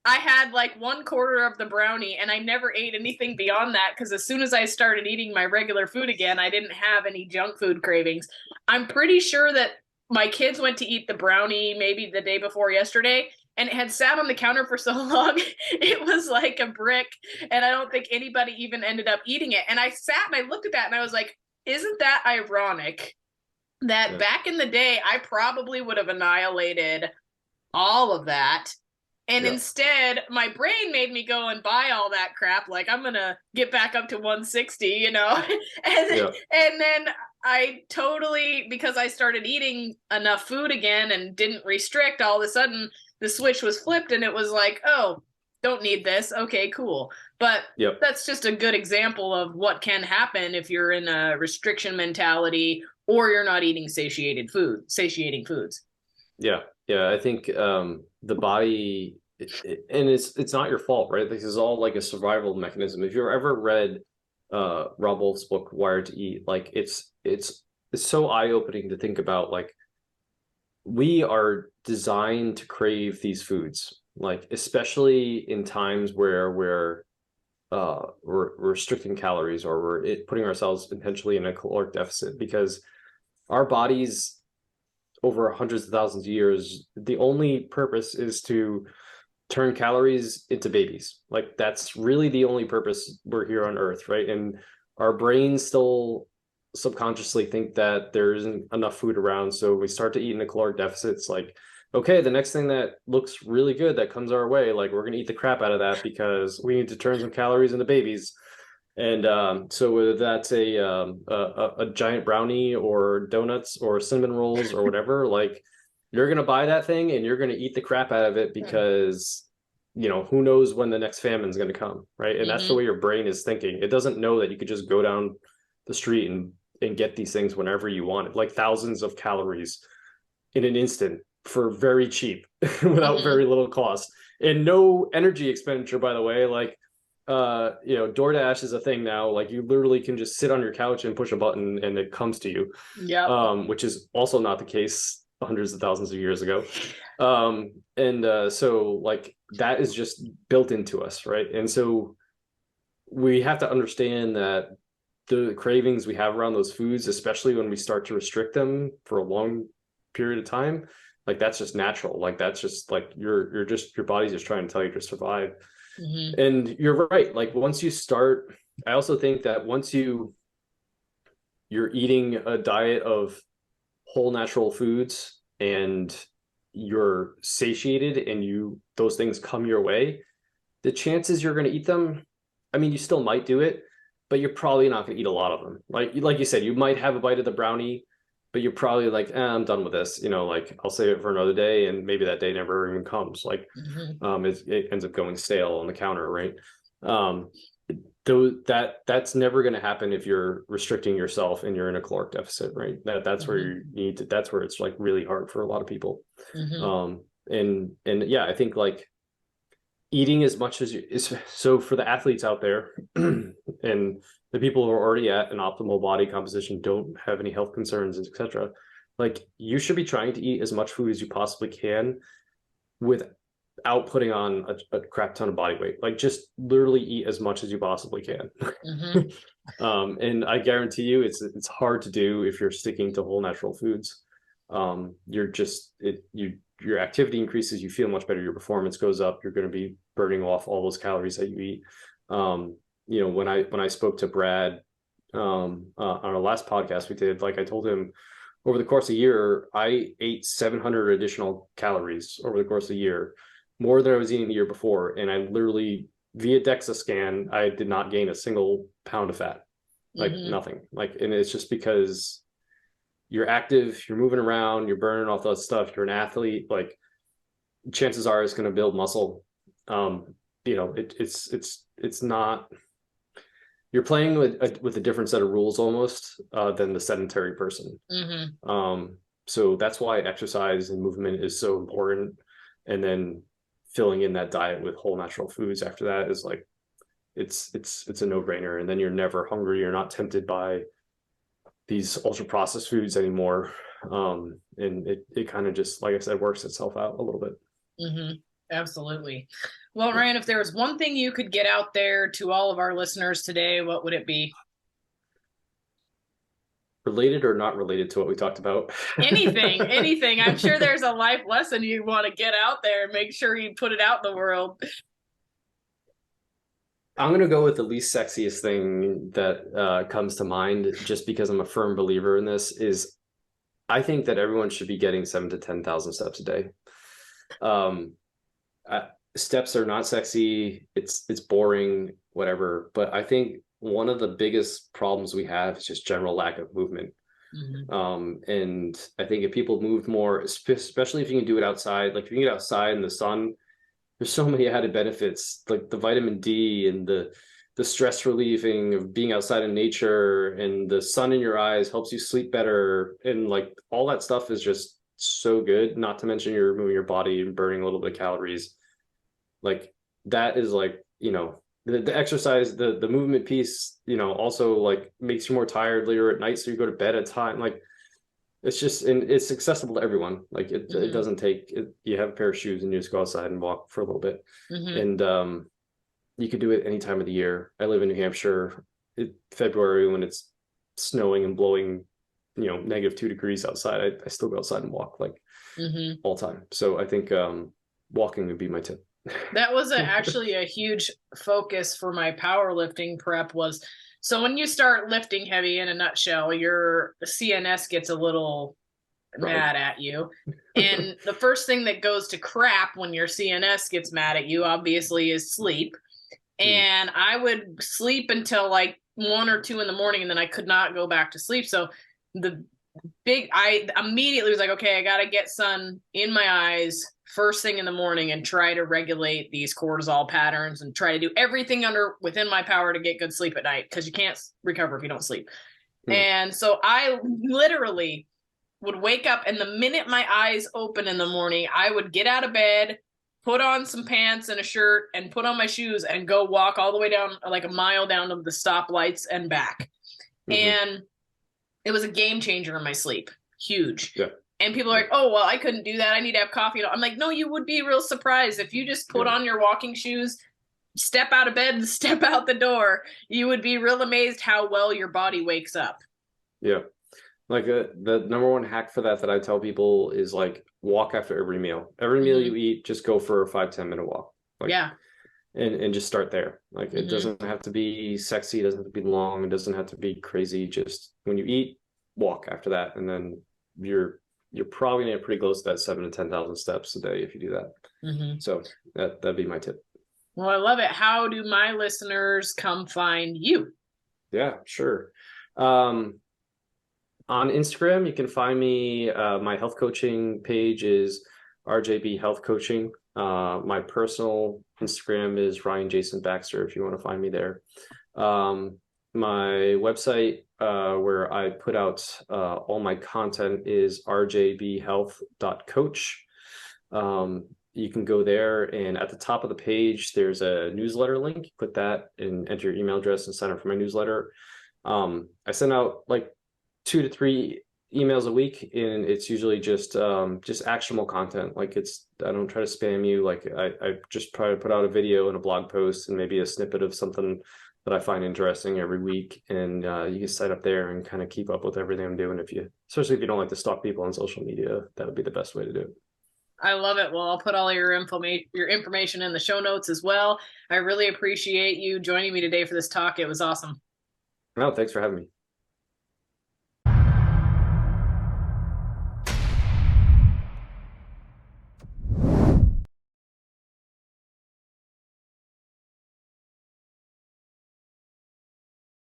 I had like 1/4 of the brownie and I never ate anything beyond that because as soon as I started eating my regular food again, I didn't have any junk food cravings. I'm pretty sure that my kids went to eat the brownie maybe the day before yesterday and it had sat on the counter for so long, it was like a brick. And I don't think anybody even ended up eating it. And I sat and I looked at that and I was like, isn't that ironic that back in the day, I probably would have annihilated all of that. And instead, my brain made me go and buy all that crap. Like, I'm going to get back up to 160, and then I totally, because I started eating enough food again and didn't restrict, all of a sudden the switch was flipped and it was like, oh, don't need this. Okay, cool. But Yep. that's just a good example of what can happen if you're in a restriction mentality or you're not eating satiating foods. Yeah. Yeah. I think the body, and it's not your fault, right? This is all like a survival mechanism. If you've ever read Rob Wolf's book Wired to Eat, like it's so eye-opening to think about, like, we are designed to crave these foods, like especially in times where we're restricting calories, or we're putting ourselves intentionally in a caloric deficit, because our bodies over hundreds of thousands of years, the only purpose is to turn calories into babies. Like, that's really the only purpose we're here on Earth, right? And our brains still subconsciously think that there isn't enough food around, so we start to eat in a caloric deficit. It's like, okay, the next thing that looks really good that comes our way, like, we're going to eat the crap out of that because we need to turn some calories into babies. And so whether that's a giant brownie or donuts or cinnamon rolls or whatever, like, you're going to buy that thing and you're going to eat the crap out of it because, who knows when the next famine is going to come, right? And that's the way your brain is thinking. It doesn't know that you could just go down the street and get these things whenever you want it, like thousands of calories in an instant for very cheap without very little cost and no energy expenditure, by the way. Like, DoorDash is a thing now. Like, you literally can just sit on your couch and push a button and it comes to you. Yeah. Which is also not the case hundreds of thousands of years ago. So like, that is just built into us, right? And so we have to understand that the cravings we have around those foods, especially when we start to restrict them for a long period of time, like, that's just natural. Like, that's just like your body's just trying to tell you to survive. And you're right. Like, once you start, I also think that once you're eating a diet of whole natural foods and you're satiated and those things come your way, the chances you're going to eat them, I mean, you still might do it, but you're probably not going to eat a lot of them. Like you said, you might have a bite of the brownie, but you're probably like, I'm done with this. Like, I'll save it for another day, and maybe that day never even comes. Like, it ends up going stale on the counter, right? Though that's never going to happen if you're restricting yourself and you're in a caloric deficit, right? That's where you need to. That's where it's like really hard for a lot of people. And yeah, I think like eating as much as is so for the athletes out there and the people who are already at an optimal body composition, don't have any health concerns, etc. Like, you should be trying to eat as much food as you possibly can without putting on a crap ton of body weight. Like, just literally eat as much as you possibly can. And I guarantee you it's hard to do if you're sticking to whole natural foods. Your activity increases, you feel much better, your performance goes up, you're going to be burning off all those calories that you eat. When I spoke to Brad on our last podcast we did, like, I told him over the course of a year, I ate 700 additional calories over the course of a year, more than I was eating the year before. And I literally, via DEXA scan, I did not gain a single pound of fat, like nothing. Like, and it's just because you're active, you're moving around, you're burning off that stuff, you're an athlete, like, chances are it's going to build muscle. It's not, you're playing with a different set of rules almost than the sedentary person. So that's why exercise and movement is so important. And then filling in that diet with whole natural foods after that is like, it's a no-brainer. And then you're never hungry. You're not tempted by these ultra processed foods anymore. And it kind of just, like I said, works itself out a little bit. Absolutely. Well, Ryan, if there was one thing you could get out there to all of our listeners today, what would it be? Related or not related to what we talked about? Anything. I'm sure there's a life lesson you want to get out there and make sure you put it out in the world. I'm going to go with the least sexiest thing that comes to mind, just because I'm a firm believer in this, is I think that everyone should be getting 7,000 to 10,000 steps a day. Steps are not sexy. It's boring, whatever. But I think one of the biggest problems we have is just general lack of movement. And I think if people moved more, especially if you can do it outside, like if you can get outside in the sun there's so many added benefits, like the vitamin D and the stress relieving of being outside in nature, and the sun in your eyes helps you sleep better, and like all that stuff is just so good. Not to mention you're moving your body and burning a little bit of calories. Like that is like, the exercise, the movement piece, also like makes you more tired later at night, so you go to bed at time. Like it's just, and it's accessible to everyone. Like it doesn't take it, you have a pair of shoes and you just go outside and walk for a little bit. And you could do it any time of the year. I live in New Hampshire. February, when it's snowing and blowing, -2 degrees outside, I still go outside and walk like all the time. So I think walking would be my tip. That was actually a huge focus for my powerlifting prep was, so when you start lifting heavy, in a nutshell, your CNS gets a little mad at you. And the first thing that goes to crap when your CNS gets mad at you, obviously, is sleep. And I would sleep until like 1 or 2 in the morning, and then I could not go back to sleep. So I immediately was like, okay, I got to get sun in my eyes first thing in the morning and try to regulate these cortisol patterns and try to do everything within my power to get good sleep at night, because you can't recover if you don't sleep. And so I literally would wake up, and the minute my eyes open in the morning, I would get out of bed, put on some pants and a shirt, and put on my shoes and go walk all the way down, like a mile down to the stoplights and back. And it was a game changer in my sleep. Huge. Yeah. And people are like, oh, well, I couldn't do that. I need to have coffee. I'm like, no, you would be real surprised if you just put on your walking shoes, step out of bed and step out the door. You would be real amazed how well your body wakes up. Yeah. Like the number one hack for that I tell people is like walk after every meal. Every meal you eat, just go for a 5-10 minute walk. Like, and just start there. Like it doesn't have to be sexy. It doesn't have to be long. It doesn't have to be crazy. Just when you eat, walk after that. And then you're probably gonna get pretty close to that 7,000 to 10,000 steps a day if you do that. So that'd be my tip. Well, I love it. How do my listeners come find you? Yeah, sure. On Instagram, you can find me. My health coaching page is RJB Health Coaching. My personal Instagram is Ryan Jason Baxter, if you want to find me there. My website, where I put out all my content, is rjbhealth.coach. You can go there, and at the top of the page, there's a newsletter link. Put that and enter your email address and sign up for my newsletter. I send out like 2 to 3 emails a week, and it's usually just actionable content. Like I don't try to spam you. Like I just try to put out a video and a blog post and maybe a snippet of something that I find interesting every week. And you can sign up there and kind of keep up with everything I'm doing. Especially if you don't like to stalk people on social media, that would be the best way to do it. I love it. Well, I'll put all your information in the show notes as well. I really appreciate you joining me today for this talk. It was awesome. No, thanks for having me.